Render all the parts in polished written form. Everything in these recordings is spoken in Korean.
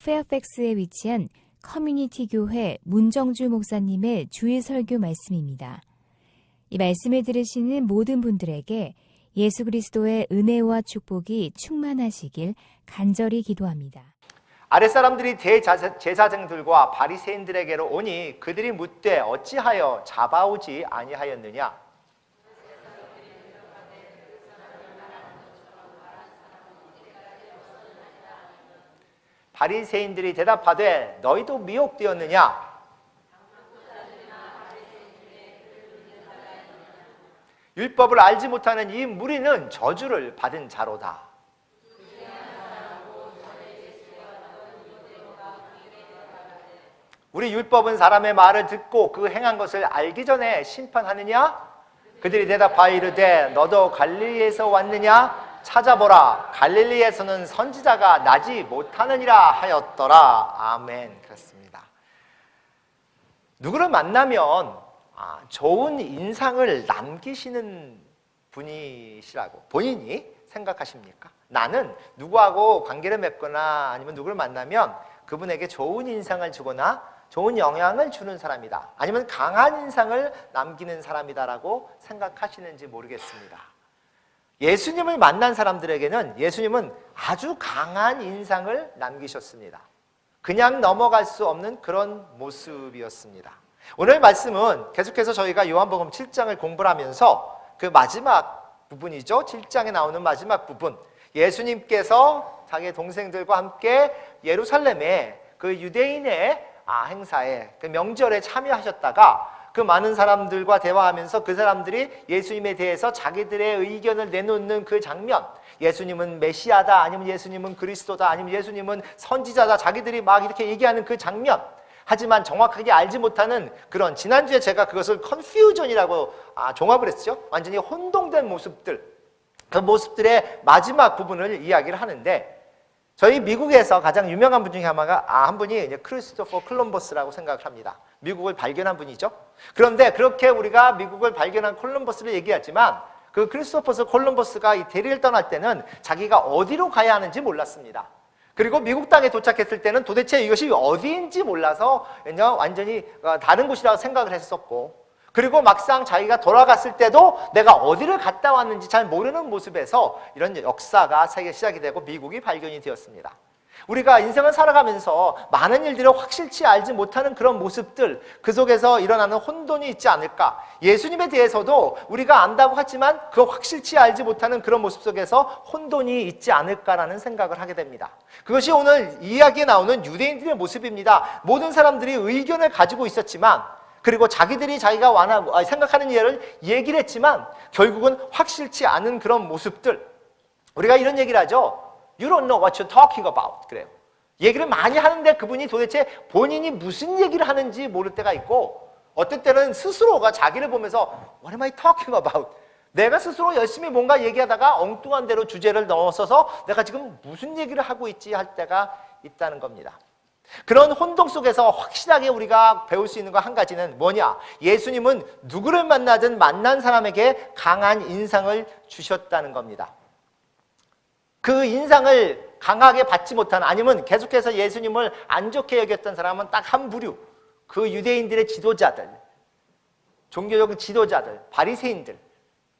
페어팩스에 위치한 커뮤니티 교회 문정주 목사님의 주일 설교 말씀입니다. 이 말씀을 들으시는 모든 분들에게 예수 그리스도의 은혜와 축복이 충만하시길 간절히 기도합니다. 아랫사람들이 대제사장들과 바리새인들에게로 오니 그들이 묻되 어찌하여 잡아오지 아니하였느냐? 바리새인들이 대답하되 너희도 미혹되었느냐? 율법을 알지 못하는 이 무리는 저주를 받은 자로다. 우리 율법은 사람의 말을 듣고 그 행한 것을 알기 전에 심판하느냐? 그들이 대답하여 이르되 너도 갈릴리에서 왔느냐? 찾아보라. 갈릴리에서는 선지자가 나지 못하느니라 하였더라. 아멘. 그렇습니다. 누구를 만나면 좋은 인상을 남기시는 분이시라고 본인이 생각하십니까? 나는 누구하고 관계를 맺거나 아니면 누구를 만나면 그분에게 좋은 인상을 주거나 좋은 영향을 주는 사람이다, 아니면 강한 인상을 남기는 사람이다라고 생각하시는지 모르겠습니다. 예수님을 만난 사람들에게는 예수님은 아주 강한 인상을 남기셨습니다. 그냥 넘어갈 수 없는 그런 모습이었습니다. 오늘 말씀은 계속해서 저희가 요한복음 7장을 공부를 하면서 그 마지막 부분이죠. 7장에 나오는 마지막 부분, 예수님께서 자기의 동생들과 함께 예루살렘에 그 유대인의 행사에, 그 명절에 참여하셨다가 그 많은 사람들과 대화하면서 그 사람들이 예수님에 대해서 자기들의 의견을 내놓는 그 장면, 예수님은 메시아다, 아니면 예수님은 그리스도다, 아니면 예수님은 선지자다, 자기들이 막 이렇게 얘기하는 그 장면, 하지만 정확하게 알지 못하는 그런, 지난주에 제가 그것을 컨퓨전이라고 종합을 했죠. 완전히 혼동된 모습들, 그 모습들의 마지막 부분을 이야기를 하는데, 저희 미국에서 가장 유명한 분 중에 한 분이 이제 크리스토퍼 콜럼버스라고 생각을 합니다. 미국을 발견한 분이죠. 그런데 그렇게 우리가 미국을 발견한 콜럼버스를 얘기하지만 그 크리스토퍼 콜럼버스가 이 대리를 떠날 때는 자기가 어디로 가야 하는지 몰랐습니다. 그리고 미국 땅에 도착했을 때는 도대체 이것이 어디인지 몰라서 완전히 다른 곳이라고 생각을 했었고, 그리고 막상 자기가 돌아갔을 때도 내가 어디를 갔다 왔는지 잘 모르는 모습에서 이런 역사가 시작이 되고 미국이 발견이 되었습니다. 우리가 인생을 살아가면서 많은 일들을 확실치 알지 못하는 그런 모습들, 그 속에서 일어나는 혼돈이 있지 않을까. 예수님에 대해서도 우리가 안다고 하지만 그 확실치 알지 못하는 그런 모습 속에서 혼돈이 있지 않을까라는 생각을 하게 됩니다. 그것이 오늘 이야기에 나오는 유대인들의 모습입니다. 모든 사람들이 의견을 가지고 있었지만, 그리고 자기가 원하고 생각하는 일을 얘기를 했지만 결국은 확실치 않은 그런 모습들. 우리가 이런 얘기를 하죠. You don't know what you're talking about. 그래요. 얘기를 많이 하는데 그분이 도대체 본인이 무슨 얘기를 하는지 모를 때가 있고, 어떤 때는 스스로가 자기를 보면서 What am I talking about? 내가 스스로 열심히 뭔가 얘기하다가 엉뚱한 대로 주제를 넣어서서 내가 지금 무슨 얘기를 하고 있지 할 때가 있다는 겁니다. 그런 혼동 속에서 확실하게 우리가 배울 수 있는 거 한 가지는 뭐냐? 예수님은 누구를 만나든 만난 사람에게 강한 인상을 주셨다는 겁니다. 그 인상을 강하게 받지 못한, 아니면 계속해서 예수님을 안 좋게 여겼던 사람은 딱 한 부류, 그 유대인들의 지도자들, 종교적 지도자들, 바리새인들,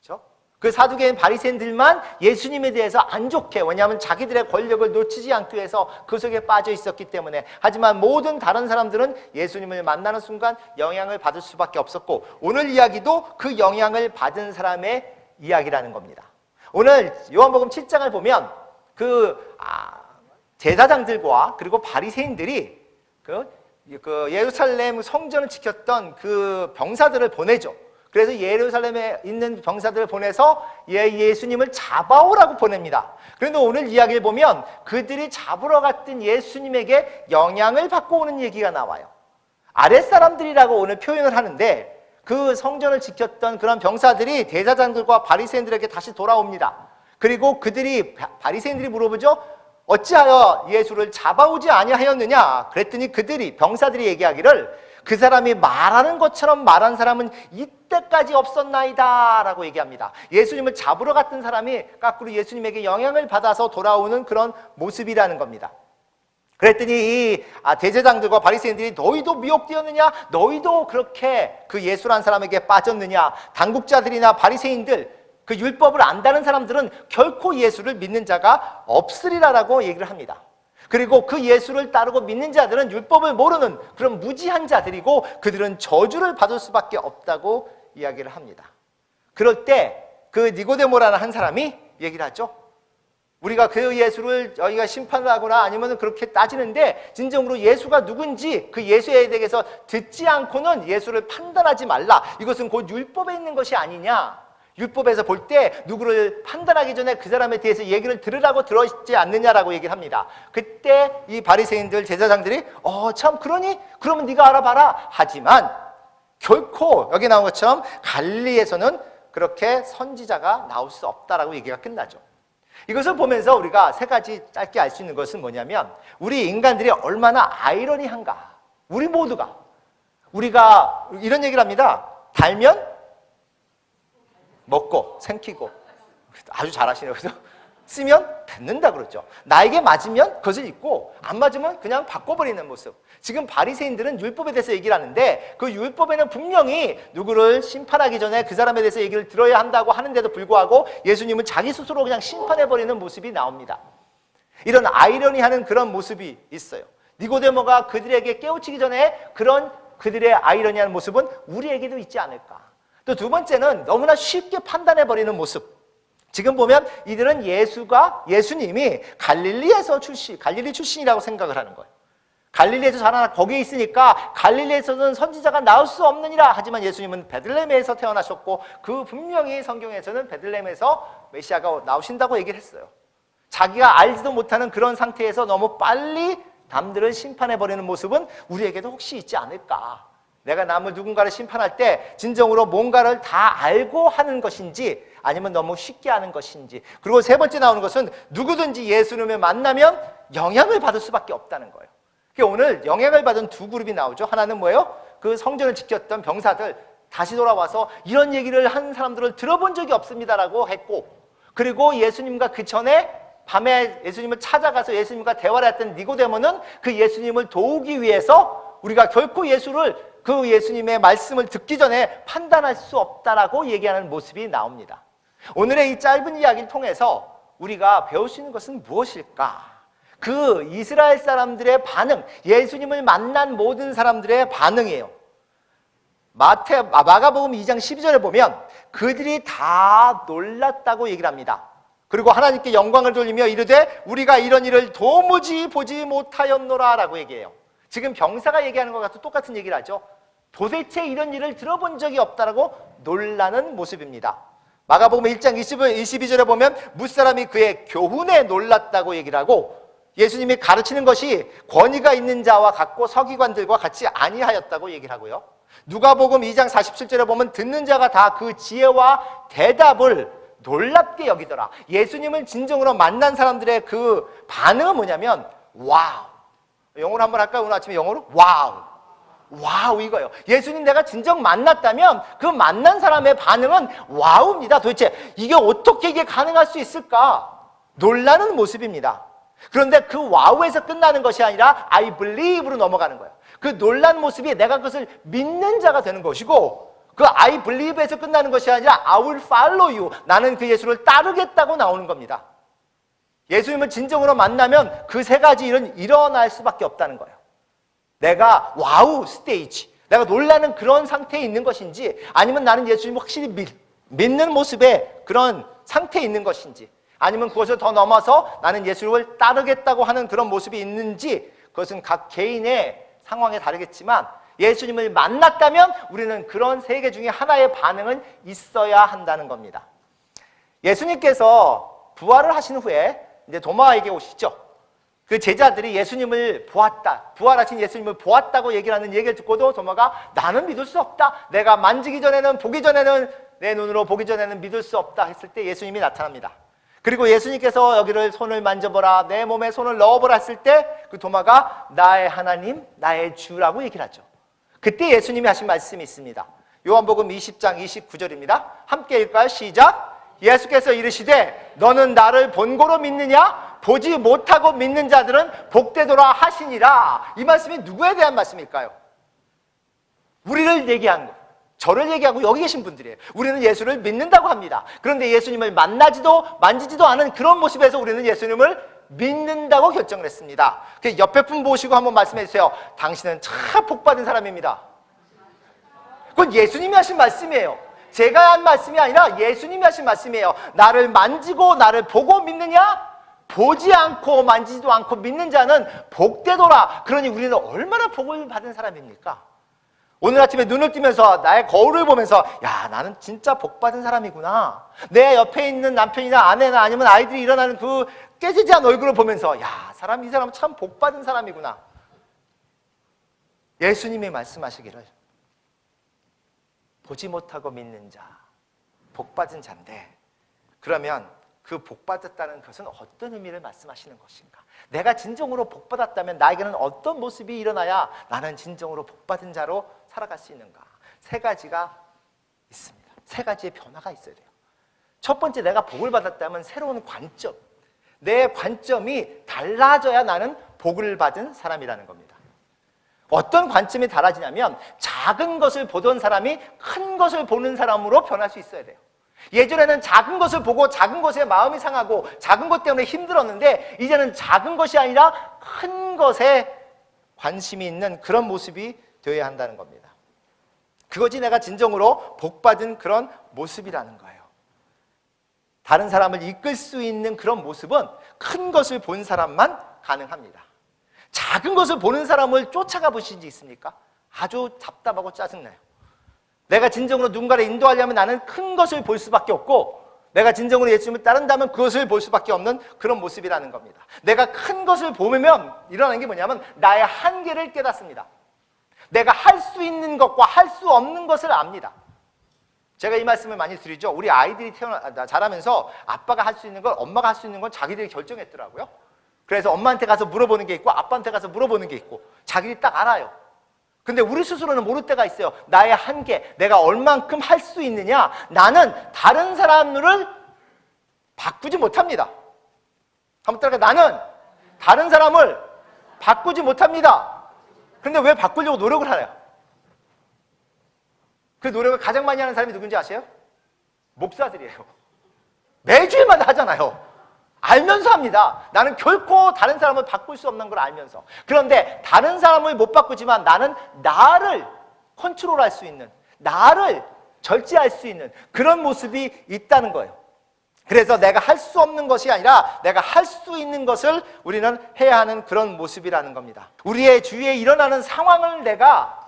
그렇죠? 그 사두개인 바리새인들만 예수님에 대해서 안 좋게, 왜냐하면 자기들의 권력을 놓치지 않기 위해서 그 속에 빠져 있었기 때문에. 하지만 모든 다른 사람들은 예수님을 만나는 순간 영향을 받을 수밖에 없었고, 오늘 이야기도 그 영향을 받은 사람의 이야기라는 겁니다. 오늘 요한복음 7장을 보면 제사장들과 그리고 바리새인들이 그 예루살렘 성전을 지켰던 그 병사들을 보내죠. 그래서 예루살렘에 있는 병사들을 보내서 예수님을 잡아오라고 보냅니다. 그런데 오늘 이야기를 보면 그들이 잡으러 갔던 예수님에게 영향을 받고 오는 얘기가 나와요. 아랫사람들이라고 오늘 표현을 하는데, 그 성전을 지켰던 그런 병사들이 대제사장들과 바리새인들에게 다시 돌아옵니다. 그리고 바리새인들이 물어보죠. 어찌하여 예수를 잡아오지 아니하였느냐? 그랬더니 병사들이 얘기하기를, 그 사람이 말하는 것처럼 말한 사람은 이때까지 없었나이다 라고 얘기합니다. 예수님을 잡으러 갔던 사람이 거꾸로 예수님에게 영향을 받아서 돌아오는 그런 모습이라는 겁니다. 그랬더니 이 대제장들과 바리새인들이 너희도 미혹되었느냐? 너희도 그렇게 그 예수란 사람에게 빠졌느냐? 당국자들이나 바리새인들, 그 율법을 안다는 사람들은 결코 예수를 믿는 자가 없으리라라고 얘기를 합니다. 그리고 그 예수를 따르고 믿는 자들은 율법을 모르는 그런 무지한 자들이고 그들은 저주를 받을 수밖에 없다고 이야기를 합니다. 그럴 때 그 니고데모라는 한 사람이 얘기를 하죠. 우리가 그 예수를 저희가 심판을 하거나 아니면 그렇게 따지는데 진정으로 예수가 누군지 그 예수에 대해서 듣지 않고는 예수를 판단하지 말라. 이것은 곧 율법에 있는 것이 아니냐. 율법에서 볼 때 누구를 판단하기 전에 그 사람에 대해서 얘기를 들으라고 들어있지 않느냐라고 얘기를 합니다. 그때 이 바리새인들 제사장들이 참 그러니? 그러면 네가 알아봐라. 하지만 결코 여기 나온 것처럼 갈릴리에서는 그렇게 선지자가 나올 수 없다라고 얘기가 끝나죠. 이것을 보면서 우리가 세 가지 짧게 알 수 있는 것은 뭐냐면 우리 인간들이 얼마나 아이러니한가. 우리 모두가 우리가 이런 얘기를 합니다. 달면 먹고 생기고 아주 잘하시네요. 그래서 쓰면 뱉는다 그러죠. 나에게 맞으면 그것을 입고 안 맞으면 그냥 바꿔버리는 모습. 지금 바리새인들은 율법에 대해서 얘기를 하는데 그 율법에는 분명히 누구를 심판하기 전에 그 사람에 대해서 얘기를 들어야 한다고 하는데도 불구하고 예수님은 자기 스스로 그냥 심판해버리는 모습이 나옵니다. 이런 아이러니하는 그런 모습이 있어요. 니고데모가 그들에게 깨우치기 전에 그런 그들의 아이러니한 모습은 우리에게도 있지 않을까. 또 두 번째는 너무나 쉽게 판단해버리는 모습. 지금 보면 이들은 예수님이 갈릴리 출신이라고 생각을 하는 거예요. 갈릴리에서 자라나 거기에 있으니까 갈릴리에서는 선지자가 나올 수 없느니라. 하지만 예수님은 베들레헴에서 태어나셨고 그 분명히 성경에서는 베들레헴에서 메시아가 나오신다고 얘기를 했어요. 자기가 알지도 못하는 그런 상태에서 너무 빨리 남들을 심판해버리는 모습은 우리에게도 혹시 있지 않을까. 내가 누군가를 심판할 때 진정으로 뭔가를 다 알고 하는 것인지 아니면 너무 쉽게 하는 것인지. 그리고 세 번째 나오는 것은 누구든지 예수님을 만나면 영향을 받을 수밖에 없다는 거예요. 오늘 영향을 받은 두 그룹이 나오죠. 하나는 뭐예요? 그 성전을 지켰던 병사들 다시 돌아와서 이런 얘기를 한 사람들을 들어본 적이 없습니다라고 했고, 그리고 예수님과 그 전에 밤에 예수님을 찾아가서 예수님과 대화를 했던 니고데모는 그 예수님을 도우기 위해서 우리가 결코 그 예수님의 말씀을 듣기 전에 판단할 수 없다라고 얘기하는 모습이 나옵니다. 오늘의 이 짧은 이야기를 통해서 우리가 배울 수 있는 것은 무엇일까? 그 이스라엘 사람들의 반응, 예수님을 만난 모든 사람들의 반응이에요. 마가복음 2장 12절에 보면 그들이 다 놀랐다고 얘기를 합니다. 그리고 하나님께 영광을 돌리며 이르되 우리가 이런 일을 도무지 보지 못하였노라 라고 얘기해요. 지금 병사가 얘기하는 것과 똑같은 얘기를 하죠. 도대체 이런 일을 들어본 적이 없다라고 놀라는 모습입니다. 마가복음 1장 22절에 보면 무사람이 그의 교훈에 놀랐다고 얘기를 하고 예수님이 가르치는 것이 권위가 있는 자와 같고 서기관들과 같이 아니하였다고 얘기를 하고요. 누가복음 2장 47절에 보면 듣는 자가 다 그 지혜와 대답을 놀랍게 여기더라. 예수님을 진정으로 만난 사람들의 그 반응은 뭐냐면 와우. 영어로 한번 할까요? 오늘 아침에 영어로? 와우 이거예요. 예수님 내가 진정 만났다면 그 만난 사람의 반응은 와우입니다. 도대체 이게 어떻게 이게 가능할 수 있을까? 놀라는 모습입니다. 그런데 그 와우에서 끝나는 것이 아니라 I believe로 넘어가는 거예요. 그 놀란 모습이 내가 그것을 믿는 자가 되는 것이고, 그 I believe에서 끝나는 것이 아니라 I will follow you. 나는 그 예수를 따르겠다고 나오는 겁니다. 예수님을 진정으로 만나면 그 세 가지 일은 일어날 수밖에 없다는 거예요. 내가 와우 스테이지, 내가 놀라는 그런 상태에 있는 것인지, 아니면 나는 예수님을 확실히 믿는 모습의 그런 상태에 있는 것인지, 아니면 그것을 더 넘어서 나는 예수를 따르겠다고 하는 그런 모습이 있는지, 그것은 각 개인의 상황에 다르겠지만 예수님을 만났다면 우리는 그런 세 개 중에 하나의 반응은 있어야 한다는 겁니다. 예수님께서 부활을 하신 후에 이제 도마에게 오시죠. 그 제자들이 예수님을 보았다, 부활하신 예수님을 보았다고 얘기를 하는 얘기를 듣고도 도마가 나는 믿을 수 없다, 내가 만지기 전에는, 보기 전에는, 내 눈으로 보기 전에는 믿을 수 없다 했을 때 예수님이 나타납니다. 그리고 예수님께서 여기를 손을 만져보라, 내 몸에 손을 넣어보라 했을 때 그 도마가 나의 하나님, 나의 주라고 얘기를 하죠. 그때 예수님이 하신 말씀이 있습니다. 요한복음 20장 29절입니다. 함께 읽을까요? 시작. 예수께서 이르시되 너는 나를 본고로 믿느냐? 보지 못하고 믿는 자들은 복되도라 하시니라. 이 말씀이 누구에 대한 말씀일까요? 우리를 얘기한 거, 저를 얘기하고 여기 계신 분들이에요. 우리는 예수를 믿는다고 합니다. 그런데 예수님을 만지지도 않은 그런 모습에서 우리는 예수님을 믿는다고 결정을 했습니다. 옆에 분 보시고 한번 말씀해 주세요. 당신은 참 복받은 사람입니다. 그건 예수님이 하신 말씀이에요. 제가 한 말씀이 아니라 예수님이 하신 말씀이에요. 나를 만지고 나를 보고 믿느냐? 보지 않고 만지지도 않고 믿는 자는 복되도라. 그러니 우리는 얼마나 복을 받은 사람입니까? 오늘 아침에 눈을 뜨면서 나의 거울을 보면서 야, 나는 진짜 복받은 사람이구나. 내 옆에 있는 남편이나 아내나 아니면 아이들이 일어나는 그 깨지지한 얼굴을 보면서 야, 이 사람은 참 복받은 사람이구나. 예수님이 말씀하시기를 보지 못하고 믿는 자, 복받은 자인데, 그러면 그 복받았다는 것은 어떤 의미를 말씀하시는 것인가? 내가 진정으로 복받았다면 나에게는 어떤 모습이 일어나야 나는 진정으로 복받은 자로 살아갈 수 있는가? 세 가지가 있습니다. 세 가지의 변화가 있어야 돼요. 첫 번째, 내가 복을 받았다면 새로운 관점, 내 관점이 달라져야 나는 복을 받은 사람이라는 겁니다. 어떤 관점이 달라지냐면 작은 것을 보던 사람이 큰 것을 보는 사람으로 변할 수 있어야 돼요. 예전에는 작은 것을 보고 작은 것에 마음이 상하고 작은 것 때문에 힘들었는데, 이제는 작은 것이 아니라 큰 것에 관심이 있는 그런 모습이 되어야 한다는 겁니다. 그것이 내가 진정으로 복받은 그런 모습이라는 거예요. 다른 사람을 이끌 수 있는 그런 모습은 큰 것을 본 사람만 가능합니다. 작은 것을 보는 사람을 쫓아가 보신 적 있습니까? 아주 답답하고 짜증나요. 내가 진정으로 누군가를 인도하려면 나는 큰 것을 볼 수밖에 없고, 내가 진정으로 예수님을 따른다면 그것을 볼 수밖에 없는 그런 모습이라는 겁니다. 내가 큰 것을 보면 일어나는 게 뭐냐면 나의 한계를 깨닫습니다. 내가 할 수 있는 것과 할 수 없는 것을 압니다. 제가 이 말씀을 많이 드리죠. 우리 아이들이 자라면서 아빠가 할 수 있는 걸, 엄마가 할 수 있는 건 자기들이 결정했더라고요. 그래서 엄마한테 가서 물어보는 게 있고 아빠한테 가서 물어보는 게 있고 자기들이 딱 알아요. 근데 우리 스스로는 모를 때가 있어요. 나의 한계, 내가 얼만큼 할 수 있느냐. 나는 다른 사람을 바꾸지 못합니다. 한번 따라가. 나는 다른 사람을 바꾸지 못합니다. 그런데 왜 바꾸려고 노력을 하나요? 그 노력을 가장 많이 하는 사람이 누군지 아세요? 목사들이에요. 매주일마다 하잖아요. 알면서 합니다. 나는 결코 다른 사람을 바꿀 수 없는 걸 알면서. 그런데 다른 사람을 못 바꾸지만 나는 나를 컨트롤할 수 있는, 나를 절제할 수 있는 그런 모습이 있다는 거예요. 그래서 내가 할 수 없는 것이 아니라 내가 할 수 있는 것을 우리는 해야 하는 그런 모습이라는 겁니다. 우리의 주위에 일어나는 상황을 내가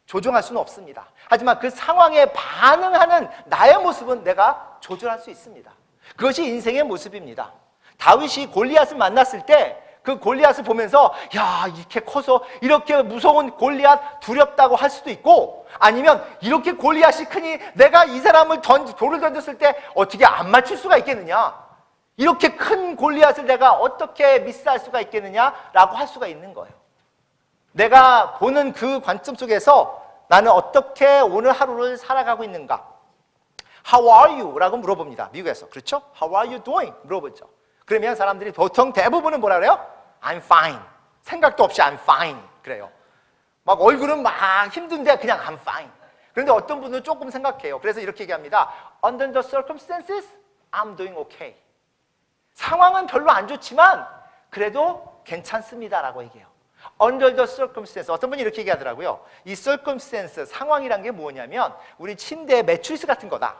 조종할 수는 없습니다. 하지만 그 상황에 반응하는 나의 모습은 내가 조절할 수 있습니다. 그것이 인생의 모습입니다. 다윗이 골리앗을 만났을 때 그 골리앗을 보면서 야, 이렇게 커서 이렇게 무서운 골리앗 두렵다고 할 수도 있고, 아니면 이렇게 골리앗이 크니 내가 이 사람을 돌을 던졌을 때 어떻게 안 맞출 수가 있겠느냐, 이렇게 큰 골리앗을 내가 어떻게 미스할 수가 있겠느냐라고 할 수가 있는 거예요. 내가 보는 그 관점 속에서 나는 어떻게 오늘 하루를 살아가고 있는가. How are you? 라고 물어봅니다. 미국에서. 그렇죠? How are you doing? 물어보죠. 그러면 사람들이 보통 대부분은 뭐라 그래요? I'm fine. 생각도 없이 I'm fine. 그래요. 막 얼굴은 막 힘든데 그냥 I'm fine. 그런데 어떤 분들은 조금 생각해요. 그래서 이렇게 얘기합니다. Under the circumstances, I'm doing okay. 상황은 별로 안 좋지만 그래도 괜찮습니다라고 얘기해요. Under the circumstances. 어떤 분이 이렇게 얘기하더라고요. 이 circumstance, 상황이란 게 뭐냐면 우리 침대의 매트리스 같은 거다.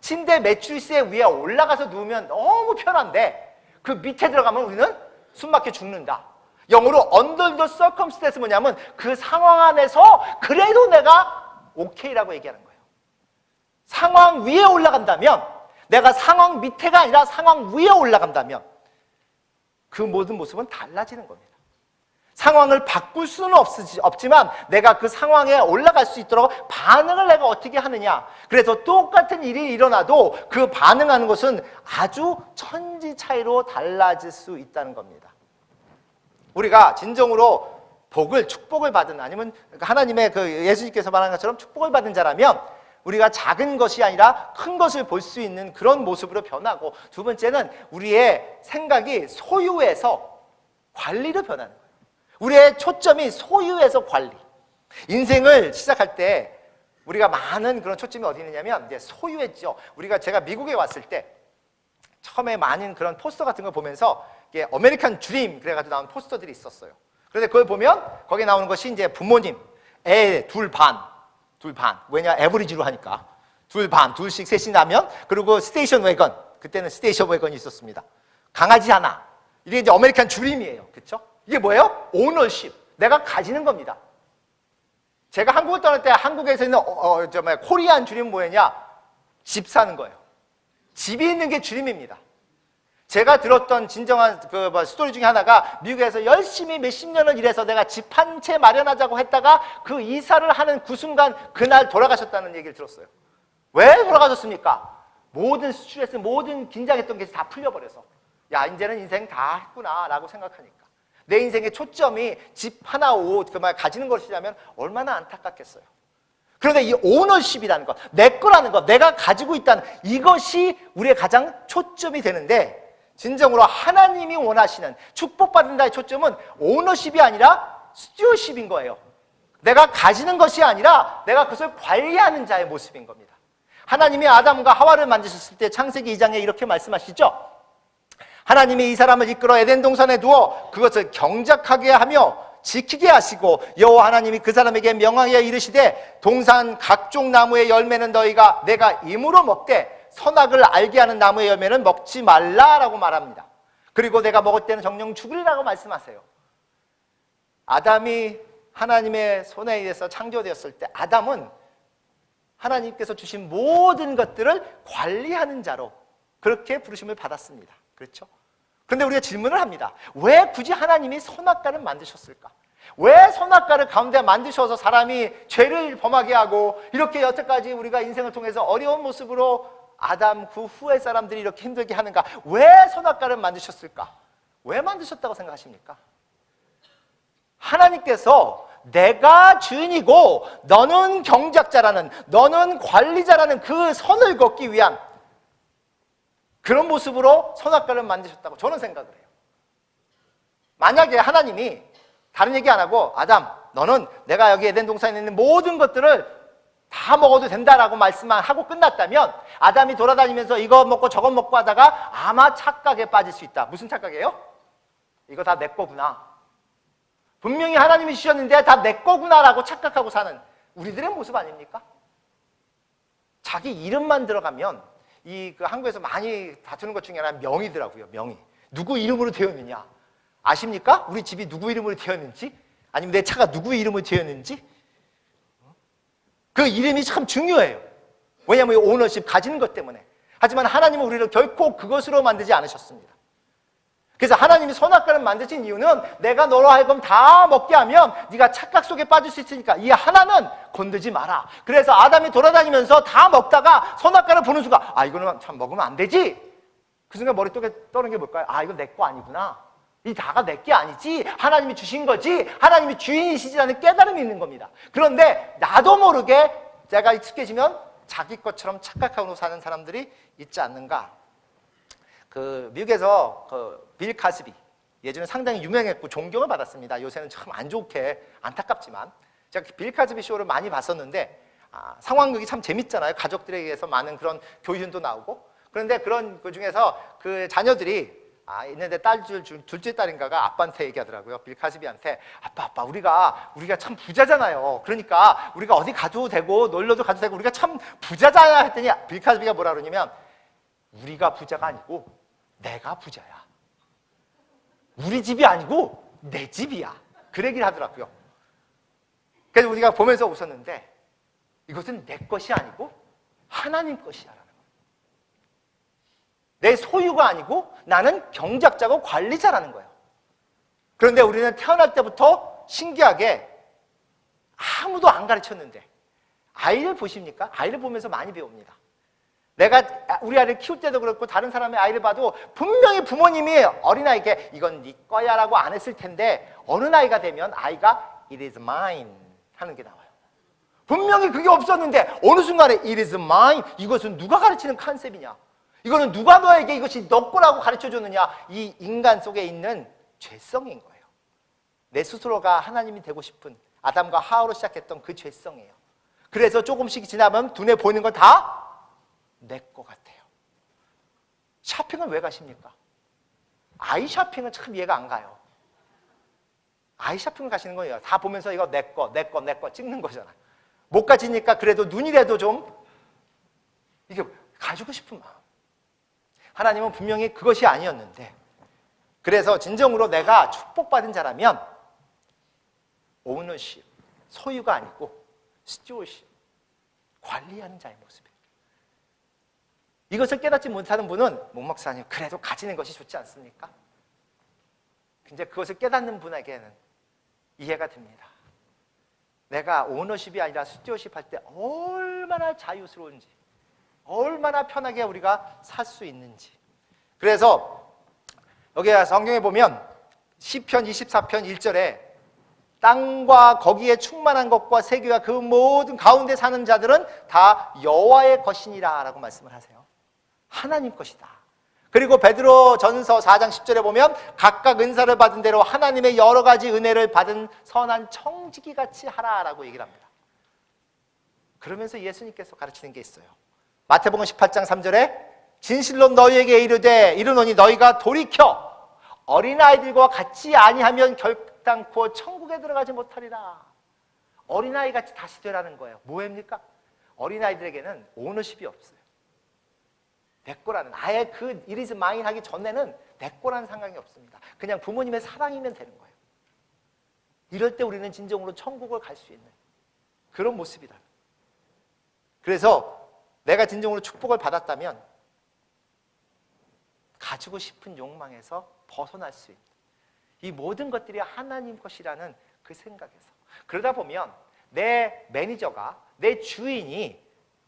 침대 매트리스 위에 올라가서 누우면 너무 편한데 그 밑에 들어가면 우리는 숨 막혀 죽는다. 영어로 under the circumstance 뭐냐면 그 상황 안에서 그래도 내가 오케이라고 얘기하는 거예요. 상황 위에 올라간다면, 내가 상황 밑에가 아니라 상황 위에 올라간다면 그 모든 모습은 달라지는 겁니다. 상황을 바꿀 수는 없지만 내가 그 상황에 올라갈 수 있도록 반응을 내가 어떻게 하느냐. 그래서 똑같은 일이 일어나도 그 반응하는 것은 아주 천지 차이로 달라질 수 있다는 겁니다. 우리가 진정으로 복을, 축복을 받은, 아니면 하나님의 그 예수님께서 말한 것처럼 축복을 받은 자라면 우리가 작은 것이 아니라 큰 것을 볼 수 있는 그런 모습으로 변하고, 두 번째는 우리의 생각이 소유에서 관리로 변하는 거예요. 우리의 초점이 소유에서 관리. 인생을 시작할 때 우리가 많은 그런 초점이 어디 있느냐면 이제 소유했죠. 제가 미국에 왔을 때 처음에 많은 그런 포스터 같은 걸 보면서 이게 아메리칸 드림 그래가지고 나온 포스터들이 있었어요. 그런데 그걸 보면 거기에 나오는 것이 이제 부모님, 애 둘 반. 왜냐, 에버리지로 하니까. 둘 반, 둘씩 셋이 나면, 그리고 스테이션 웨건. 그때는 스테이션 웨건이 있었습니다. 강아지 하나. 이게 이제 아메리칸 드림이에요. 그렇죠? 이게 뭐예요? 오너십. 내가 가지는 겁니다. 제가 한국을 떠날 때 한국에서 있는 코리안 드림은 뭐였냐? 집 사는 거예요. 집이 있는 게 드림입니다. 제가 들었던 진정한 스토리 중에 하나가, 미국에서 열심히 몇십 년을 일해서 내가 집 한 채 마련하자고 했다가 그 이사를 하는 그 순간 그날 돌아가셨다는 얘기를 들었어요. 왜 돌아가셨습니까? 모든 스트레스, 모든 긴장했던 게 다 풀려버려서, 야, 이제는 인생 다 했구나 라고 생각하니까. 내 인생의 초점이 집 하나, 옷, 가지는 것이라면 얼마나 안타깝겠어요. 그런데 이 오너십이라는 것, 내 거라는 것, 내가 가지고 있다는 이것이 우리의 가장 초점이 되는데, 진정으로 하나님이 원하시는 축복받는다의 초점은 오너십이 아니라 스튜어십인 거예요. 내가 가지는 것이 아니라 내가 그것을 관리하는 자의 모습인 겁니다. 하나님이 아담과 하와를 만드셨을 때 창세기 2장에 이렇게 말씀하시죠. 하나님이 이 사람을 이끌어 에덴 동산에 두어 그것을 경작하게 하며 지키게 하시고, 여호와 하나님이 그 사람에게 명하여 이르시되, 동산 각종 나무의 열매는 너희가 내가 임으로 먹되 선악을 알게 하는 나무의 열매는 먹지 말라라고 말합니다. 그리고 내가 먹을 때는 정녕 죽으리라고 말씀하세요. 아담이 하나님의 손에 의해서 창조되었을 때 아담은 하나님께서 주신 모든 것들을 관리하는 자로 그렇게 부르심을 받았습니다. 그렇죠? 그런데 우리가 질문을 합니다. 왜 굳이 하나님이 선악과를 만드셨을까? 왜 선악과를 가운데 만드셔서 사람이 죄를 범하게 하고, 이렇게 여태까지 우리가 인생을 통해서 어려운 모습으로 아담 그 후의 사람들이 이렇게 힘들게 하는가? 왜 선악과를 만드셨을까? 왜 만드셨다고 생각하십니까? 하나님께서 내가 주인이고 너는 경작자라는, 너는 관리자라는 그 선을 걷기 위한 그런 모습으로 선악과를 만드셨다고 저는 생각을 해요. 만약에 하나님이 다른 얘기 안 하고, 아담, 너는 내가 여기 에덴 동산에 있는 모든 것들을 다 먹어도 된다라고 말씀만 하고 끝났다면, 아담이 돌아다니면서 이거 먹고 저거 먹고 하다가 아마 착각에 빠질 수 있다. 무슨 착각이에요? 이거 다 내 거구나. 분명히 하나님이 주셨는데 다 내 거구나라고 착각하고 사는 우리들의 모습 아닙니까? 자기 이름만 들어가면, 한국에서 많이 다투는 것 중에 하나는 명의더라고요. 명의. 누구 이름으로 되었느냐? 아십니까? 우리 집이 누구 이름으로 되었는지? 아니면 내 차가 누구 이름으로 되었는지? 그 이름이 참 중요해요. 왜냐하면 오너십, 가지는 것 때문에. 하지만 하나님은 우리를 결코 그것으로 만들지 않으셨습니다. 그래서 하나님이 선악과를 만드신 이유는 내가 너로 하여금 다 먹게 하면 네가 착각 속에 빠질 수 있으니까 이 하나는 건들지 마라. 그래서 아담이 돌아다니면서 다 먹다가 선악과를 보는 순간, 아, 이거는 참 먹으면 안 되지. 그 순간 머릿속에 떠오르는 게 뭘까요? 아, 이거 내 거 아니구나. 이 다가 내 게 아니지. 하나님이 주신 거지. 하나님이 주인이시라는 깨달음이 있는 겁니다. 그런데 나도 모르게 내가 익숙해지면 자기 것처럼 착각하고 사는 사람들이 있지 않는가. 미국에서 빌 카스비, 예전에 상당히 유명했고 존경을 받았습니다. 요새는 참 안 좋게, 안타깝지만. 제가 빌 카스비 쇼를 많이 봤었는데, 상황극이 참 재밌잖아요. 가족들에 의해서 많은 그런 교훈도 나오고. 그런데 그런 그 중에서 그 자녀들이 있는데 둘째 딸인가가 아빠한테 얘기하더라고요. 빌 카스비한테, 아빠, 우리가 참 부자잖아요. 그러니까 우리가 어디 가도 되고 놀러도 가도 되고 우리가 참 부자잖아 했더니 빌 카스비가 뭐라 그러냐면, 우리가 부자가 아니고 내가 부자야. 우리 집이 아니고 내 집이야. 그 얘기를 하더라고요. 그래서 우리가 보면서 웃었는데, 이것은 내 것이 아니고 하나님 것이야라는 거예요. 내 소유가 아니고 나는 경작자고 관리자라는 거예요. 그런데 우리는 태어날 때부터 신기하게 아무도 안 가르쳤는데, 아이를 보십니까? 아이를 보면서 많이 배웁니다. 내가 우리 아이를 키울 때도 그렇고 다른 사람의 아이를 봐도 분명히 부모님이 어린아이에게 이건 네 거야 라고 안 했을 텐데, 어느 나이가 되면 아이가 it is mine 하는 게 나와요. 분명히 그게 없었는데 어느 순간에 it is mine. 이것은 누가 가르치는 컨셉이냐? 이거는 누가 너에게 이것이 너 거라고 가르쳐줬느냐? 이 인간 속에 있는 죄성인 거예요. 내 스스로가 하나님이 되고 싶은 아담과 하와로 시작했던 그 죄성이에요. 그래서 조금씩 지나면 눈에 보이는 건 다 내 거 같아요. 쇼핑은 왜 가십니까? 아이 쇼핑은 참 이해가 안 가요. 아이 쇼핑을 가시는 거예요. 다 보면서 이거 내 거, 내 거, 내 거 찍는 거잖아요. 못 가지니까 그래도 눈이라도 좀 이게 가지고 싶은 마음. 하나님은 분명히 그것이 아니었는데, 그래서 진정으로 내가 축복받은 자라면 오너십, 소유가 아니고 스튜어십, 관리하는 자의 모습이에요. 이것을 깨닫지 못하는 분은 목목사님 그래도 가지는 것이 좋지 않습니까? 근데 그것을 깨닫는 분에게는 이해가 됩니다. 내가 오너십이 아니라 스튜어십 할 때 얼마나 자유스러운지, 얼마나 편하게 우리가 살 수 있는지. 그래서 여기 성경에 보면 시편 24편 1절에 땅과 거기에 충만한 것과 세계와 그 모든 가운데 사는 자들은 다 여호와의 것이니라 라고 말씀을 하세요. 하나님 것이다. 그리고 베드로 전서 4장 10절에 보면 각각 은사를 받은 대로 하나님의 여러 가지 은혜를 받은 선한 청지기 같이 하라라고 얘기를 합니다. 그러면서 예수님께서 가르치는 게 있어요. 마태복음 18장 3절에 진실로 너희에게 이르노니 너희가 돌이켜 어린아이들과 같이 아니하면 결단코 천국에 들어가지 못하리라. 어린아이 같이 다시 되라는 거예요. 뭐입니까? 어린아이들에게는 오너십이 없어요. 내 거라는, 아예 그 it is mine 하기 전에는 내 거라는 생각이 없습니다. 그냥 부모님의 사랑이면 되는 거예요. 이럴 때 우리는 진정으로 천국을 갈 수 있는 그런 모습이다. 그래서 내가 진정으로 축복을 받았다면 가지고 싶은 욕망에서 벗어날 수 있는 이 모든 것들이 하나님 것이라는 그 생각에서, 그러다 보면 내 매니저가, 내 주인이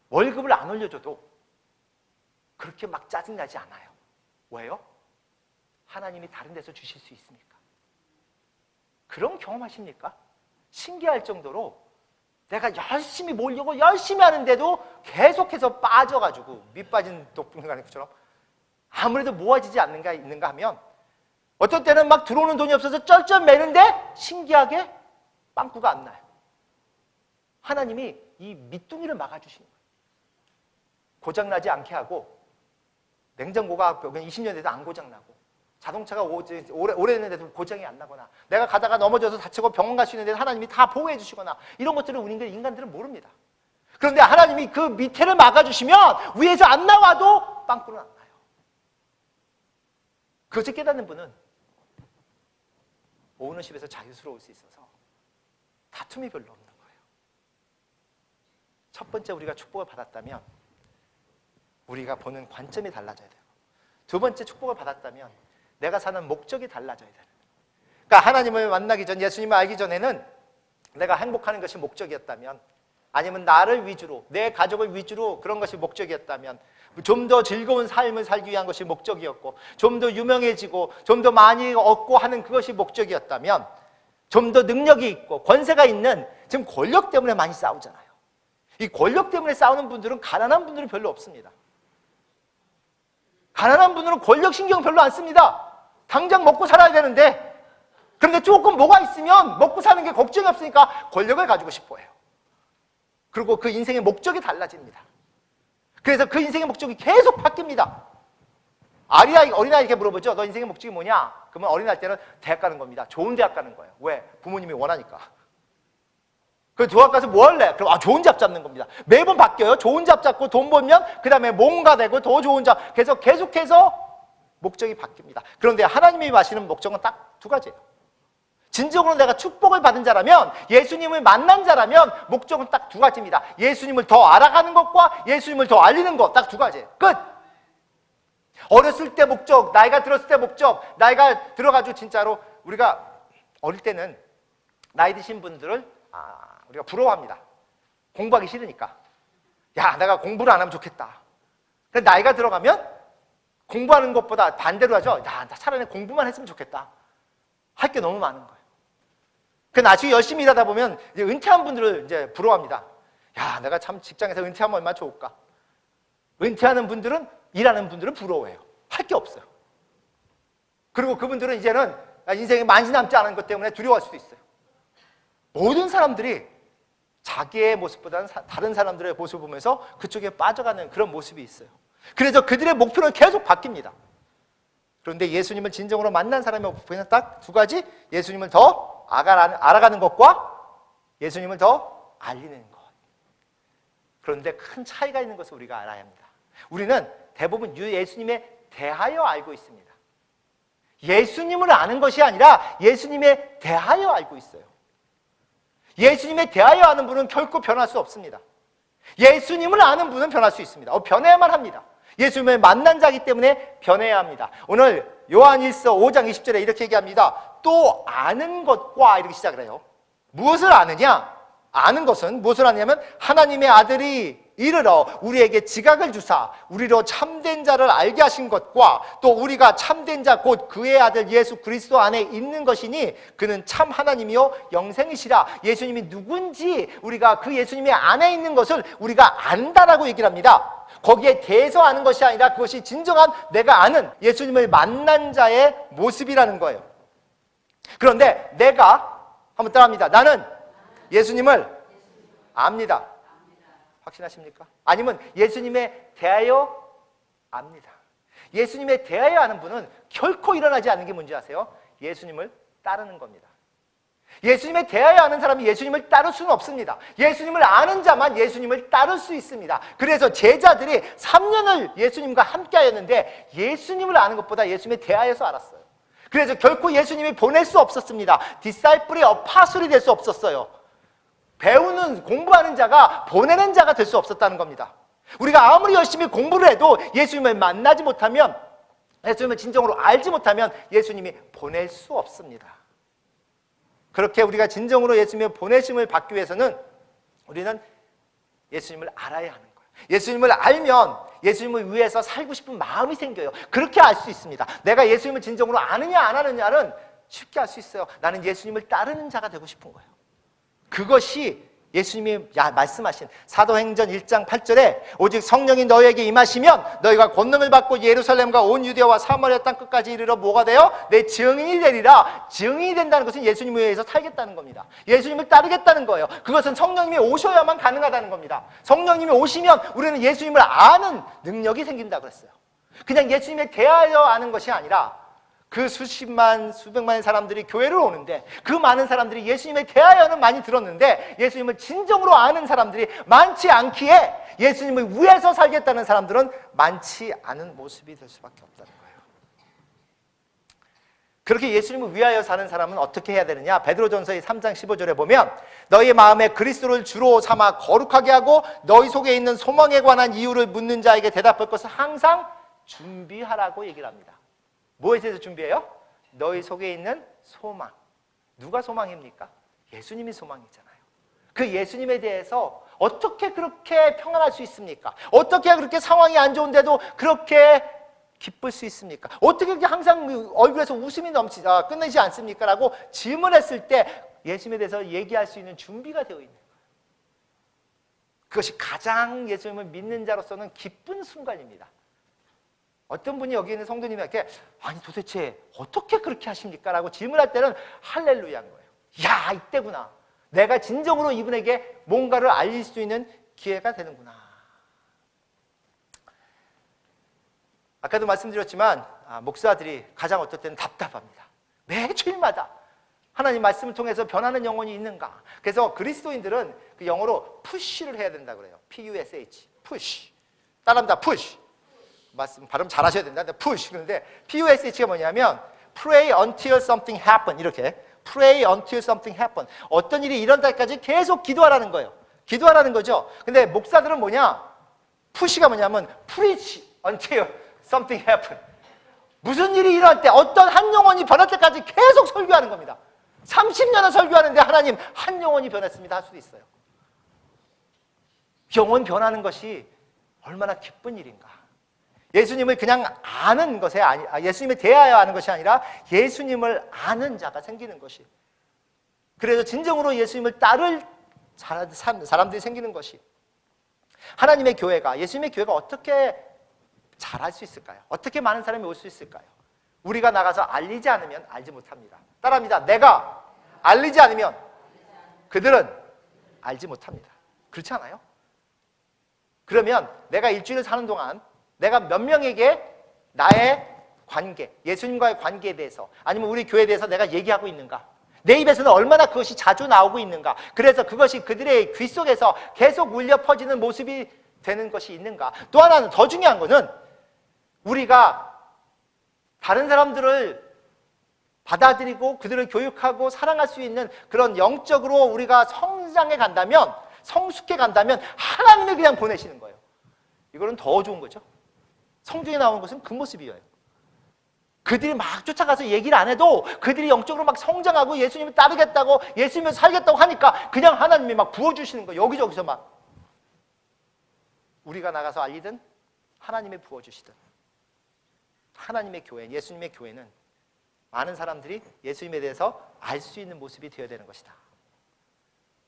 월급을 안 올려줘도 그렇게 막 짜증나지 않아요. 왜요? 하나님이 다른 데서 주실 수 있으니까. 그런 경험하십니까? 신기할 정도로 내가 열심히 모으려고 열심히 하는데도 계속해서 빠져가지고 밑빠진 독분간처럼 아무래도 모아지지 않는가 하면 어떤 때는 막 들어오는 돈이 없어서 쩔쩔 매는데 신기하게 빵꾸가 안 나요. 하나님이 이 밑둥이를 막아주시는 거예요. 고장나지 않게 하고, 냉장고가 20년 돼도 안 고장나고, 자동차가 오래 했는데도 고장이 안 나거나, 내가 가다가 넘어져서 다치고 병원 갈 수 있는데 하나님이 다 보호해 주시거나, 이런 것들을 인간들은 모릅니다. 그런데 하나님이 그 밑에를 막아주시면 위에서 안 나와도 빵꾸는 안 나요. 그것을 깨닫는 분은 오너십에서 자유스러울 수 있어서 다툼이 별로 없는 거예요. 첫 번째, 우리가 축복을 받았다면 우리가 보는 관점이 달라져야 돼요. 두 번째, 축복을 받았다면 내가 사는 목적이 달라져야 돼요. 그러니까 하나님을 만나기 전, 예수님을 알기 전에는 내가 행복하는 것이 목적이었다면, 아니면 나를 위주로, 내 가족을 위주로 그런 것이 목적이었다면, 좀 더 즐거운 삶을 살기 위한 것이 목적이었고, 좀 더 유명해지고 좀 더 많이 얻고 하는 그것이 목적이었다면, 좀 더 능력이 있고 권세가 있는, 지금 권력 때문에 많이 싸우잖아요. 이 권력 때문에 싸우는 분들은 가난한 분들은 별로 없습니다. 가난한 분들은 권력 신경 별로 안 씁니다. 당장 먹고 살아야 되는데, 그런데 조금 뭐가 있으면 먹고 사는 게 걱정이 없으니까 권력을 가지고 싶어 해요. 그리고 그 인생의 목적이 달라집니다. 그래서 그 인생의 목적이 계속 바뀝니다. 어린아이에게 물어보죠. 너 인생의 목적이 뭐냐? 그러면 어린아이 때는 대학 가는 겁니다. 좋은 대학 가는 거예요. 왜? 부모님이 원하니까. 그래서 대학 가서 뭐 할래? 그럼 좋은 잡 잡는 겁니다. 매번 바뀌어요. 좋은 잡 잡고 돈 벌면 그 다음에 뭔가 되고 더 좋은 잡. 그래서 계속해서 목적이 바뀝니다. 그런데 하나님이 마시는 목적은 딱 두 가지예요. 진정으로 내가 축복을 받은 자라면, 예수님을 만난 자라면 목적은 딱 두 가지입니다. 예수님을 더 알아가는 것과 예수님을 더 알리는 것, 딱 두 가지예요. 끝! 어렸을 때 목적, 나이가 들었을 때 목적, 나이가 들어가지고 진짜로 우리가 어릴 때는 나이 드신 분들을 우리가 부러워합니다. 공부하기 싫으니까. 야, 내가 공부를 안 하면 좋겠다. 근데 나이가 들어가면 공부하는 것보다 반대로 하죠. 나 차라리 공부만 했으면 좋겠다. 할 게 너무 많은 거예요. 그 나중에 열심히 일하다 보면 이제 은퇴한 분들을 이제 부러워합니다. 야, 내가 참 직장에서 은퇴하면 얼마나 좋을까? 은퇴하는 분들은, 일하는 분들은 부러워해요. 할 게 없어요. 그리고 그분들은 이제는 인생에 많이 남지 않은 것 때문에 두려워할 수도 있어요. 모든 사람들이 자기의 모습보다는 다른 사람들의 모습을 보면서 그쪽에 빠져가는 그런 모습이 있어요. 그래서 그들의 목표는 계속 바뀝니다. 그런데 예수님을 진정으로 만난 사람의 목표는 딱 두 가지. 예수님을 더 알아가는 것과 예수님을 더 알리는 것. 그런데 큰 차이가 있는 것을 우리가 알아야 합니다. 우리는 대부분 예수님에 대하여 알고 있습니다. 예수님을 아는 것이 아니라 예수님에 대하여 알고 있어요. 예수님에 대하여 아는 분은 결코 변할 수 없습니다. 예수님을 아는 분은 변할 수 있습니다. 변해야만 합니다. 예수님을 만난 자이기 때문에 변해야 합니다. 오늘 요한일서 5장 20절에 이렇게 얘기합니다. 또 아는 것과 이렇게 시작을 해요. 무엇을 아느냐? 아는 것은 무엇을 아느냐면 하나님의 아들이 이르러 우리에게 지각을 주사 우리로 참된 자를 알게 하신 것과 또 우리가 참된 자 곧 그의 아들 예수 그리스도 안에 있는 것이니 그는 참 하나님이요 영생이시라. 예수님이 누군지 우리가 그 예수님의 안에 있는 것을 우리가 안다라고 얘기를 합니다. 거기에 대해서 아는 것이 아니라 그것이 진정한 내가 아는 예수님을 만난 자의 모습이라는 거예요. 그런데 내가 한번 따라합니다. 나는 예수님을 압니다. 확신하십니까? 아니면 예수님에 대하여 압니다. 예수님에 대하여 아는 분은 결코 일어나지 않는 게 뭔지 아세요? 예수님을 따르는 겁니다. 예수님에 대하여 아는 사람이 예수님을 따를 수는 없습니다. 예수님을 아는 자만 예수님을 따를 수 있습니다. 그래서 제자들이 3년을 예수님과 함께 하였는데 예수님을 아는 것보다 예수님에 대하여서 알았어요. 그래서 결코 예수님이 보낼 수 없었습니다. 디사이플이 어파술이 될 수 없었어요. 배우는, 공부하는 자가 보내는 자가 될 수 없었다는 겁니다. 우리가 아무리 열심히 공부를 해도 예수님을 만나지 못하면, 예수님을 진정으로 알지 못하면 예수님이 보낼 수 없습니다. 그렇게 우리가 진정으로 예수님의 보내심을 받기 위해서는 우리는 예수님을 알아야 하는 거예요. 예수님을 알면 예수님을 위해서 살고 싶은 마음이 생겨요. 그렇게 알 수 있습니다. 내가 예수님을 진정으로 아느냐 안 아느냐는 쉽게 알 수 있어요. 나는 예수님을 따르는 자가 되고 싶은 거예요. 그것이 예수님이 말씀하신 사도행전 1장 8절에 오직 성령이 너희에게 임하시면 너희가 권능을 받고 예루살렘과 온 유대와 사마리아 땅 끝까지 이르러 뭐가 되어? 내 증인이 되리라. 증인이 된다는 것은 예수님을 위해서 살겠다는 겁니다. 예수님을 따르겠다는 거예요. 그것은 성령님이 오셔야만 가능하다는 겁니다. 성령님이 오시면 우리는 예수님을 아는 능력이 생긴다고 그랬어요. 그냥 예수님에 대하여 아는 것이 아니라 그 수십만, 수백만의 사람들이 교회를 오는데 그 많은 사람들이 예수님에 대하여는 많이 들었는데 예수님을 진정으로 아는 사람들이 많지 않기에 예수님을 위해서 살겠다는 사람들은 많지 않은 모습이 될 수밖에 없다는 거예요. 그렇게 예수님을 위하여 사는 사람은 어떻게 해야 되느냐? 베드로전서의 3장 15절에 보면 너희의 마음에 그리스도를 주로 삼아 거룩하게 하고 너희 속에 있는 소망에 관한 이유를 묻는 자에게 대답할 것을 항상 준비하라고 얘기를 합니다. 뭐에 대해서 준비해요? 너희 속에 있는 소망. 누가 소망입니까? 예수님이 소망이잖아요. 그 예수님에 대해서 어떻게 그렇게 평안할 수 있습니까? 어떻게 그렇게 상황이 안 좋은데도 그렇게 기쁠 수 있습니까? 어떻게 그렇게 항상 얼굴에서 웃음이 끝내지 않습니까? 라고 질문했을 때 예수님에 대해서 얘기할 수 있는 준비가 되어 있는 거예요. 그것이 가장 예수님을 믿는 자로서는 기쁜 순간입니다. 어떤 분이 여기 있는 성도님에게 아니 도대체 어떻게 그렇게 하십니까? 라고 질문할 때는 할렐루야인 거예요. 야, 이때구나. 내가 진정으로 이분에게 뭔가를 알릴 수 있는 기회가 되는구나. 아까도 말씀드렸지만 목사들이 가장 어떨 때는 답답합니다. 매 주일마다 하나님 말씀을 통해서 변하는 영혼이 있는가? 그래서 그리스도인들은 그 영어로 푸시를 해야 된다고 그래요. P-U-S-H. 푸시. 따라합니다. 푸시. 말씀 발음 잘 하셔야 된다. push. 그런데 PUSH가 뭐냐면 pray until something happen. 이렇게 pray until something happen. 어떤 일이 일어날 때까지 계속 기도하라는 거예요. 기도하라는 거죠. 근데 목사들은 뭐냐? push가 뭐냐면 preach until something happen. 무슨 일이 일어날 때 어떤 한 영혼이 변할 때까지 계속 설교하는 겁니다. 30년을 설교하는데 하나님 한 영혼이 변했습니다 할 수도 있어요. 영혼 변하는 것이 얼마나 기쁜 일인가. 예수님을 그냥 아는 것에 예수님에 대하여 아는 것이 아니라 예수님을 아는 자가 생기는 것이. 그래서 진정으로 예수님을 따를 사람들이 생기는 것이 하나님의 교회가, 예수님의 교회가 어떻게 잘할 수 있을까요? 어떻게 많은 사람이 올 수 있을까요? 우리가 나가서 알리지 않으면 알지 못합니다. 따라합니다. 내가 알리지 않으면 그들은 알지 못합니다. 그렇지 않아요? 그러면 내가 일주일을 사는 동안 내가 몇 명에게 나의 관계, 예수님과의 관계에 대해서 아니면 우리 교회에 대해서 내가 얘기하고 있는가? 내 입에서는 얼마나 그것이 자주 나오고 있는가? 그래서 그것이 그들의 귀 속에서 계속 울려 퍼지는 모습이 되는 것이 있는가? 또 하나는 더 중요한 것은 우리가 다른 사람들을 받아들이고 그들을 교육하고 사랑할 수 있는 그런 영적으로 우리가 성장해 간다면, 성숙해 간다면 하나님이 그냥 보내시는 거예요. 이거는 더 좋은 거죠. 성경에 나오는 것은 그 모습이에요. 그들이 막 쫓아가서 얘기를 안 해도 그들이 영적으로 막 성장하고 예수님을 따르겠다고, 예수님을 살겠다고 하니까 그냥 하나님이 막 부어주시는 거예요. 여기저기서 막. 우리가 나가서 알리든 하나님이 부어주시든. 하나님의 교회, 예수님의 교회는 많은 사람들이 예수님에 대해서 알 수 있는 모습이 되어야 되는 것이다.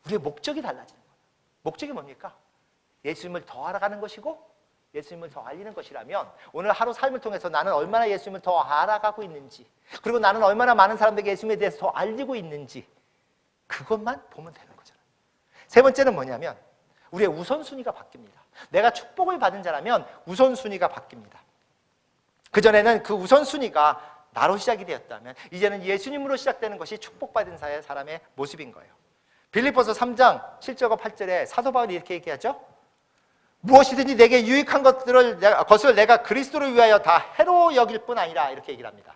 우리의 목적이 달라지는 거예요. 목적이 뭡니까? 예수님을 더 알아가는 것이고 예수님을 더 알리는 것이라면 오늘 하루 삶을 통해서 나는 얼마나 예수님을 더 알아가고 있는지, 그리고 나는 얼마나 많은 사람들에게 예수님에 대해서 더 알리고 있는지, 그것만 보면 되는 거잖아요. 세 번째는 뭐냐면 우리의 우선순위가 바뀝니다. 내가 축복을 받은 자라면 우선순위가 바뀝니다. 그전에는 그 우선순위가 나로 시작이 되었다면 이제는 예수님으로 시작되는 것이 축복받은 사람의 모습인 거예요. 빌립보서 3장 7절과 8절에 사도 바울이 이렇게 얘기하죠. 무엇이든지 내게 유익한 것을 내가 그리스도를 위하여 다 해로 여길 뿐 아니라, 이렇게 얘기를 합니다.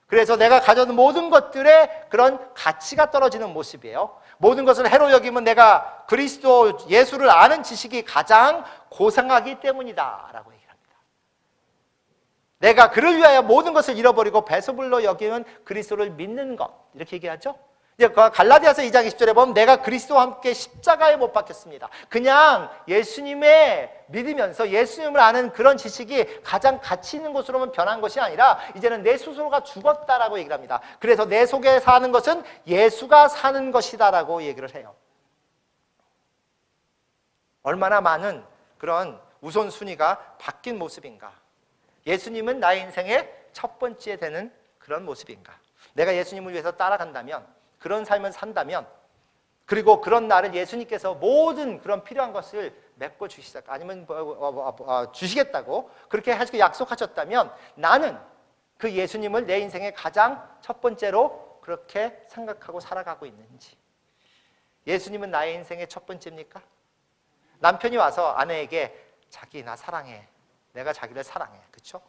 그래서 내가 가져온 모든 것들의 그런 가치가 떨어지는 모습이에요. 모든 것을 해로 여기면 내가 그리스도 예수를 아는 지식이 가장 고상하기 때문이다 라고 얘기합니다. 내가 그를 위하여 모든 것을 잃어버리고 배설물로 여기면 그리스도를 믿는 것, 이렇게 얘기하죠. 이제 갈라디아서 2장 20절에 보면 내가 그리스도와 함께 십자가에 못 박혔습니다. 그냥 예수님의 믿으면서 예수님을 아는 그런 지식이 가장 가치 있는 것으로만 변한 것이 아니라 이제는 내 스스로가 죽었다라고 얘기를 합니다. 그래서 내 속에 사는 것은 예수가 사는 것이다라고 얘기를 해요. 얼마나 많은 그런 우선순위가 바뀐 모습인가? 예수님은 나의 인생의 첫 번째 되는 그런 모습인가? 내가 예수님을 위해서 따라간다면, 그런 삶을 산다면, 그리고 그런 나를 예수님께서 모든 그런 필요한 것을 메꿔 주시다, 아니면 주시겠다고 그렇게 하시고 약속하셨다면 나는 그 예수님을 내 인생의 가장 첫 번째로 그렇게 생각하고 살아가고 있는지. 예수님은 나의 인생의 첫 번째입니까? 남편이 와서 아내에게 자기 나 사랑해, 내가 자기를 사랑해, 그렇죠?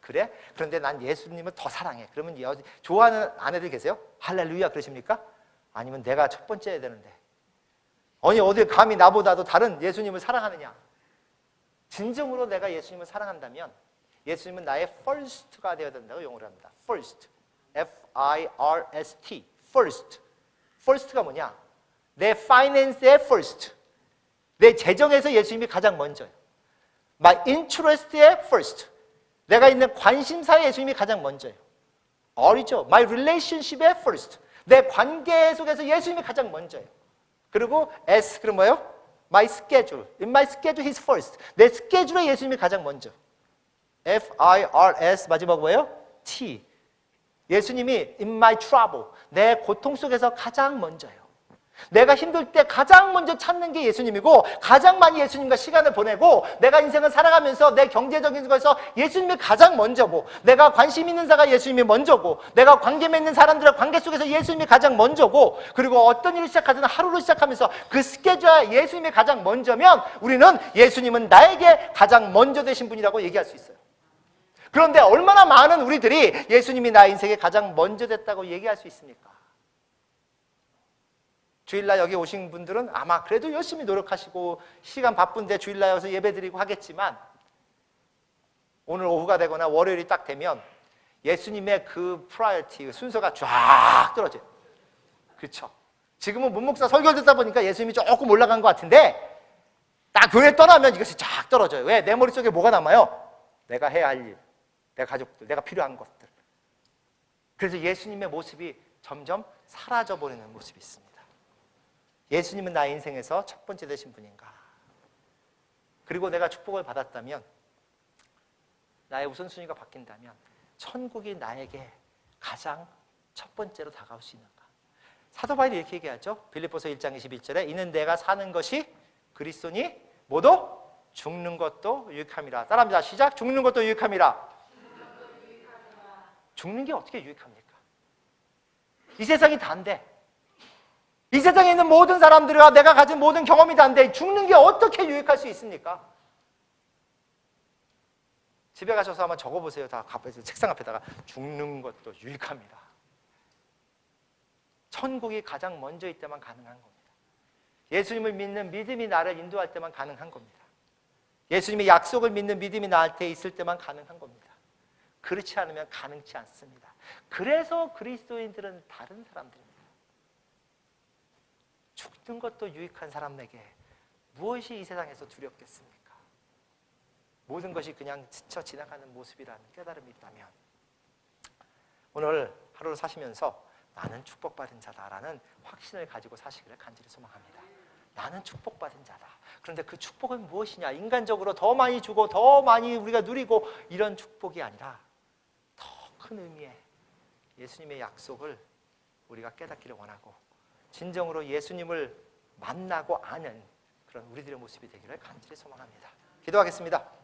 그래? 그런데 난 예수님을 더 사랑해. 그러면 좋아하는 아내들 계세요? 할렐루야 그러십니까? 아니면 내가 첫 번째여야 되는데, 아니 어디 감히 나보다도 다른 예수님을 사랑하느냐? 진정으로 내가 예수님을 사랑한다면 예수님은 나의 first가 되어야 된다고 용어를 합니다. first, F-I-R-S-T, first. first가 뭐냐? 내 finance의 first, 내 재정에서 예수님이 가장 먼저예요. My interest의 first, 내가 있는 관심사에 예수님이 가장 먼저예요. 어리죠? My relationship의 first, 내 관계 속에서 예수님이 가장 먼저예요. 그리고 S, 그럼 뭐예요? My schedule, in my schedule he's first, 내 스케줄에 예수님이 가장 먼저. F-I-R-S, 마지막 뭐예요? T, 예수님이 in my trouble, 내 고통 속에서 가장 먼저예요. 내가 힘들 때 가장 먼저 찾는 게 예수님이고, 가장 많이 예수님과 시간을 보내고, 내가 인생을 살아가면서 내 경제적인 것에서 예수님이 가장 먼저고, 내가 관심 있는 자가 예수님이 먼저고, 내가 관계 맺는 사람들의 관계 속에서 예수님이 가장 먼저고, 그리고 어떤 일을 시작하든 하루를 시작하면서 그 스케줄에 예수님이 가장 먼저면 우리는 예수님은 나에게 가장 먼저 되신 분이라고 얘기할 수 있어요. 그런데 얼마나 많은 우리들이 예수님이 나의 인생에 가장 먼저 됐다고 얘기할 수 있습니까? 주일날 여기 오신 분들은 아마 그래도 열심히 노력하시고 시간 바쁜데 주일날 와서 예배드리고 하겠지만, 오늘 오후가 되거나 월요일이 딱 되면 예수님의 그 프라이어티, 순서가 쫙 떨어져요. 그렇죠? 지금은 문목사 설교 듣다 보니까 예수님이 조금 올라간 것 같은데, 딱 교회 떠나면 이것이 쫙 떨어져요. 왜? 내 머릿속에 뭐가 남아요? 내가 해야 할 일, 내 가족들, 내가 필요한 것들. 그래서 예수님의 모습이 점점 사라져버리는 모습이 있습니다. 예수님은 나의 인생에서 첫 번째 되신 분인가? 그리고 내가 축복을 받았다면, 나의 우선순위가 바뀐다면 천국이 나에게 가장 첫 번째로 다가올 수 있는가? 사도 바울이 이렇게 얘기하죠. 빌립보서 1장 21절에 이는 내가 사는 것이 그리스도니 모두 죽는 것도 유익함이라. 따라합니다. 시작. 죽는 것도 유익함이라. 죽는 게 어떻게 유익합니까? 이 세상이 다인데, 이 세상에 있는 모든 사람들과 내가 가진 모든 경험이 다인데 죽는 게 어떻게 유익할 수 있습니까? 집에 가셔서 한번 적어보세요. 다 책상 앞에다가 죽는 것도 유익합니다. 천국이 가장 먼저 있때만 가능한 겁니다. 예수님을 믿는 믿음이 나를 인도할 때만 가능한 겁니다. 예수님의 약속을 믿는 믿음이 나한테 있을 때만 가능한 겁니다. 그렇지 않으면 가능치 않습니다. 그래서 그리스도인들은 다른 사람들입니다. 죽는 것도 유익한 사람에게 무엇이 이 세상에서 두렵겠습니까? 모든 것이 그냥 스쳐 지나가는 모습이라는 깨달음이 있다면 오늘 하루를 사시면서 나는 축복받은 자다라는 확신을 가지고 사시기를 간절히 소망합니다. 나는 축복받은 자다. 그런데 그 축복은 무엇이냐? 인간적으로 더 많이 주고 더 많이 우리가 누리고 이런 축복이 아니라 더 큰 의미의 예수님의 약속을 우리가 깨닫기를 원하고 진정으로 예수님을 만나고 아는 그런 우리들의 모습이 되기를 간절히 소망합니다. 기도하겠습니다.